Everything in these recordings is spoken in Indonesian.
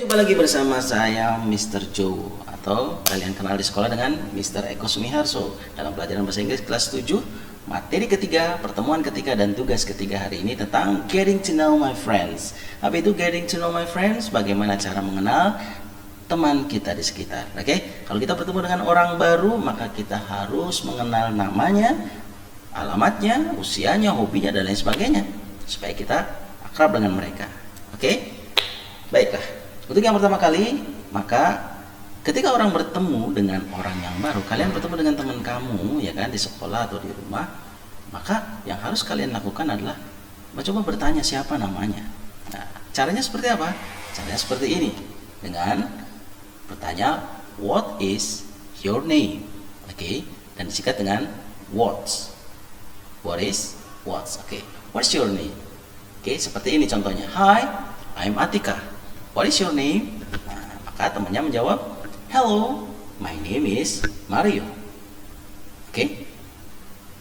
Jumpa lagi bersama saya Mr. Joe, atau kalian kenal di sekolah dengan Mr. Eko Sumiharso, dalam pelajaran bahasa Inggris kelas 7, materi ketiga, pertemuan ketiga, dan tugas ketiga hari ini tentang getting to know my friends. Apa itu getting to know my friends? Bagaimana cara mengenal teman kita di sekitar. Oke? Kalau kita bertemu dengan orang baru, maka kita harus mengenal namanya, alamatnya, usianya, hobinya, dan lain sebagainya, supaya kita akrab dengan mereka. Oke? Baiklah. Untuk yang pertama kali, maka ketika orang bertemu dengan orang yang baru, kalian bertemu dengan teman kamu, ya kan, di sekolah atau di rumah, maka yang harus kalian lakukan adalah mencoba bertanya siapa namanya. Nah, caranya seperti apa? Caranya seperti ini, dengan bertanya, what is your name? Oke, dan disingkat dengan what's. What is what's? Oke, what's your name? Oke, seperti ini contohnya. Hi, I'm Atika. What is your name? Nah, maka temannya menjawab, hello, my name is Mario. Oke,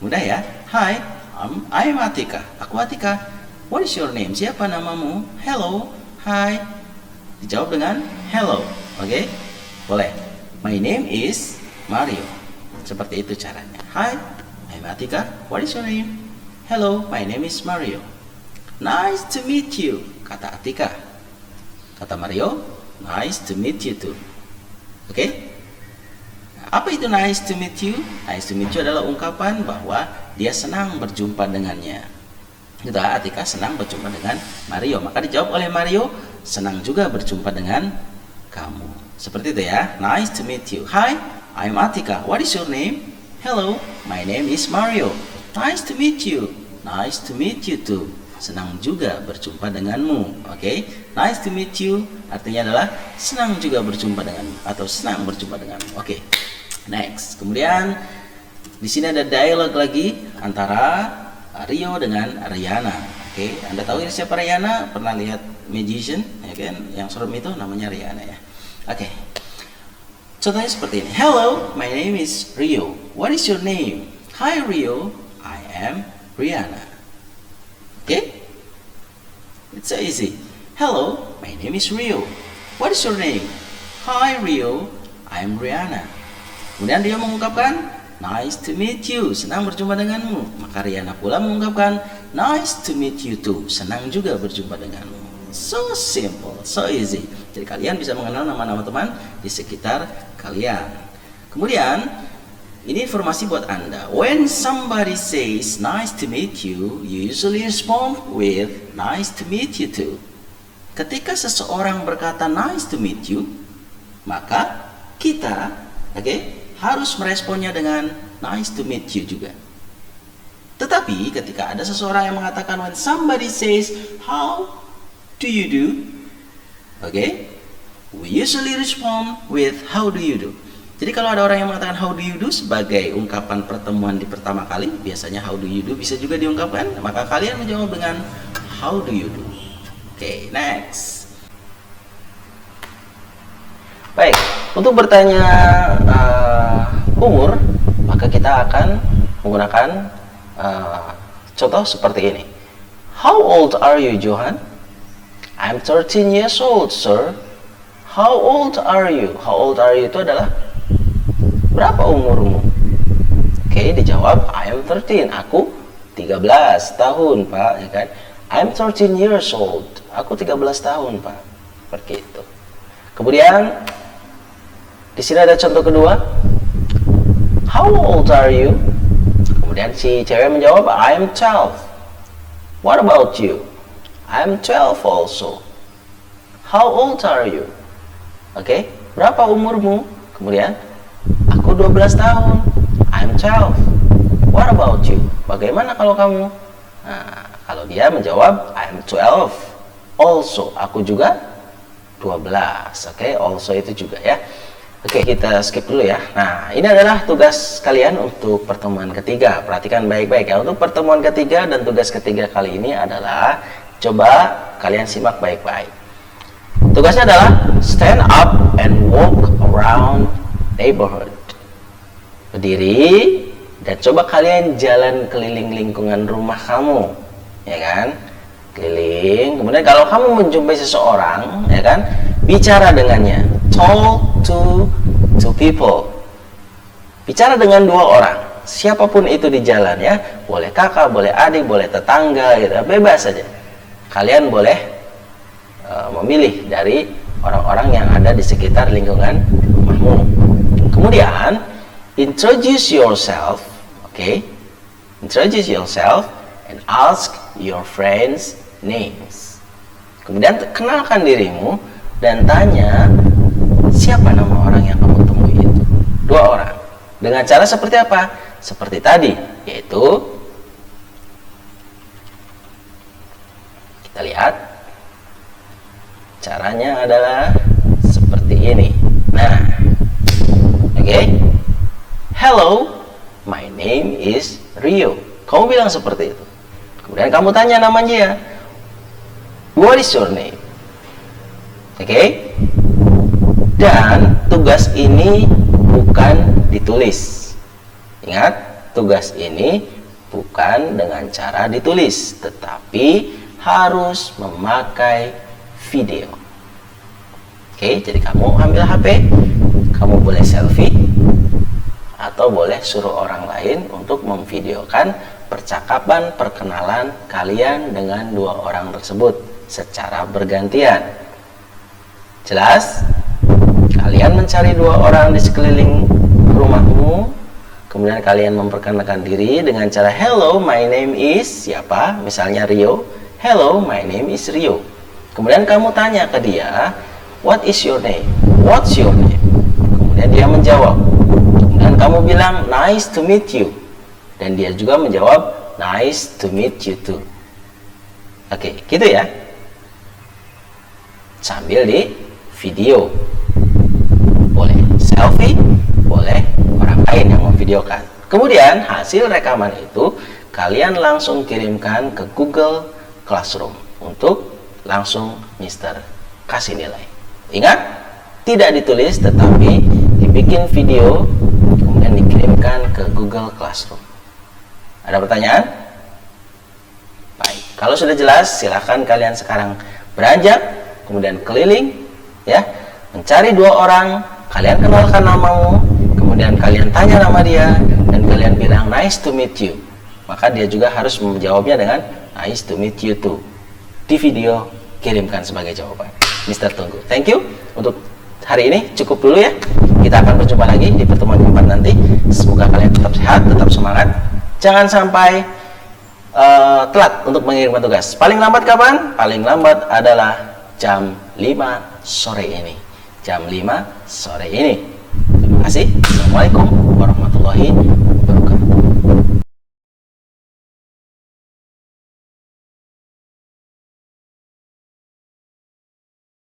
mudah ya. Hi, I'm Atika. Aku Atika. What is your name? Siapa namamu? Hello, hi. Dijawab dengan hello. Oke, boleh. My name is Mario. Seperti itu caranya. Hi, I'm Atika. What is your name? Hello, my name is Mario. Nice to meet you, kata Atika. Kata Mario, nice to meet you too. Oke? Apa itu nice to meet you? Nice to meet you adalah ungkapan bahwa dia senang berjumpa dengannya. Gitu, Atika senang berjumpa dengan Mario. Maka dijawab oleh Mario, senang juga berjumpa dengan kamu. Seperti itu ya. Nice to meet you. Hi, I'm Atika. What is your name? Hello, my name is Mario. Nice to meet you. Nice to meet you too. Senang juga berjumpa denganmu. Oke, nice to meet you artinya adalah senang juga berjumpa denganmu atau senang berjumpa denganmu. Oke, next. Kemudian di sini ada dialog lagi antara Rio dengan Riana. Oke, Anda tahu ini siapa Riana? Pernah lihat Magician, ya kan? Yang serem itu namanya Riana ya. Oke, contohnya seperti ini. Hello, my name is Rio. What is your name? Hi Rio, I am Riana. Okay? It's so easy. Hello, my name is Rio. What is your name? Hi Rio, I'm Rihanna. Kemudian dia mengungkapkan, nice to meet you. Senang berjumpa denganmu. Maka Rihanna pula mengungkapkan, nice to meet you too. Senang juga berjumpa denganmu. So simple, so easy. Jadi kalian bisa mengenal nama-nama teman di sekitar kalian. Kemudian ini informasi buat Anda. When somebody says nice to meet you, you usually respond with nice to meet you too. Ketika seseorang berkata nice to meet you, maka kita, harus meresponnya dengan nice to meet you juga. Tetapi ketika ada seseorang yang mengatakan when somebody says how do you do, we usually respond with how do you do. Jadi kalau ada orang yang mengatakan how do you do sebagai ungkapan pertemuan di pertama kali, biasanya how do you do bisa juga diungkapkan, maka kalian menjawab dengan how do you do. Oke, next. Baik, untuk bertanya umur, maka kita akan menggunakan contoh seperti ini. How old are you, Johan? I'm 13 years old, sir. How old are you? How old are you itu adalah berapa umurmu? Oke, dijawab I am 13. Aku 13 tahun, Pak, ya kan? I'm 13 years old. Aku 13 tahun, Pak. Seperti itu. Kemudian di sini ada contoh kedua. How old are you? Kemudian si cewek menjawab I am 12. What about you? I'm 12 also. How old are you? Oke, berapa umurmu? Kemudian aku 12 tahun. I'm 12. What about you? Bagaimana kalau kamu? Nah, kalau dia menjawab I'm 12 also. Aku juga 12. Oke, also itu juga ya. Oke, kita skip dulu ya. Nah, ini adalah tugas kalian untuk pertemuan ketiga. Perhatikan baik-baik ya. Untuk pertemuan ketiga dan tugas ketiga kali ini adalah, coba kalian simak baik-baik. Tugasnya adalah stand up and walk around neighborhood. Berdiri dan coba kalian jalan keliling lingkungan rumah kamu, ya kan? Keliling. Kemudian kalau kamu menjumpai seseorang, ya kan, bicara dengannya. Talk to people. Bicara dengan dua orang, siapapun itu di jalan ya, boleh kakak, boleh adik, boleh tetangga, gitu, bebas saja. Kalian boleh memilih dari orang-orang yang ada di sekitar lingkungan rumahmu. Kemudian introduce yourself, okay? Introduce yourself and ask your friends names. Kemudian kenalkan dirimu dan tanya siapa nama orang yang kamu temui itu. Dua orang. Dengan cara seperti apa? Seperti tadi, yaitu kita lihat caranya adalah seperti ini. Nah, oke. Hello, my name is Rio. Kamu bilang seperti itu. Kemudian kamu tanya nama dia. What is your name? Oke. Dan tugas ini bukan ditulis. Ingat, tugas ini bukan dengan cara ditulis, tetapi harus memakai video. Oke, jadi kamu ambil HP, kamu boleh selfie, atau boleh suruh orang lain untuk memvideokan percakapan perkenalan kalian dengan dua orang tersebut secara bergantian. Jelas? Kalian mencari dua orang di sekeliling rumahmu, kemudian kalian memperkenalkan diri dengan cara hello, my name is siapa? Misalnya Rio. Hello, my name is Rio. Kemudian kamu tanya ke dia, what is your name? What's your name? Kemudian dia menjawab. Dan kamu bilang, nice to meet you. Dan dia juga menjawab, nice to meet you too. Oke, gitu ya. Sambil di video. Boleh selfie, boleh orang lain yang memvideokan. Kemudian hasil rekaman itu kalian langsung kirimkan ke Google Classroom untuk langsung Mister kasih nilai. Ingat, tidak ditulis tetapi dibikin video kemudian dikirimkan ke Google Classroom. Ada pertanyaan? Baik, kalau sudah jelas silahkan kalian sekarang beranjak kemudian keliling ya, mencari dua orang, kalian kenalkan namamu, kemudian kalian tanya nama dia dan kalian bilang nice to meet you. Maka dia juga harus menjawabnya dengan nice to meet you too. Di video kirimkan sebagai jawaban. Mister tunggu. Thank you. Untuk hari ini cukup dulu ya. Kita akan berjumpa lagi di pertemuan keempat nanti. Semoga kalian tetap sehat, tetap semangat. Jangan sampai telat untuk mengirimkan tugas. Paling lambat kapan? Paling lambat adalah jam 5 sore ini. Jam 5 sore ini. Terima kasih. Assalamualaikum warahmatullahi wabarakatuh.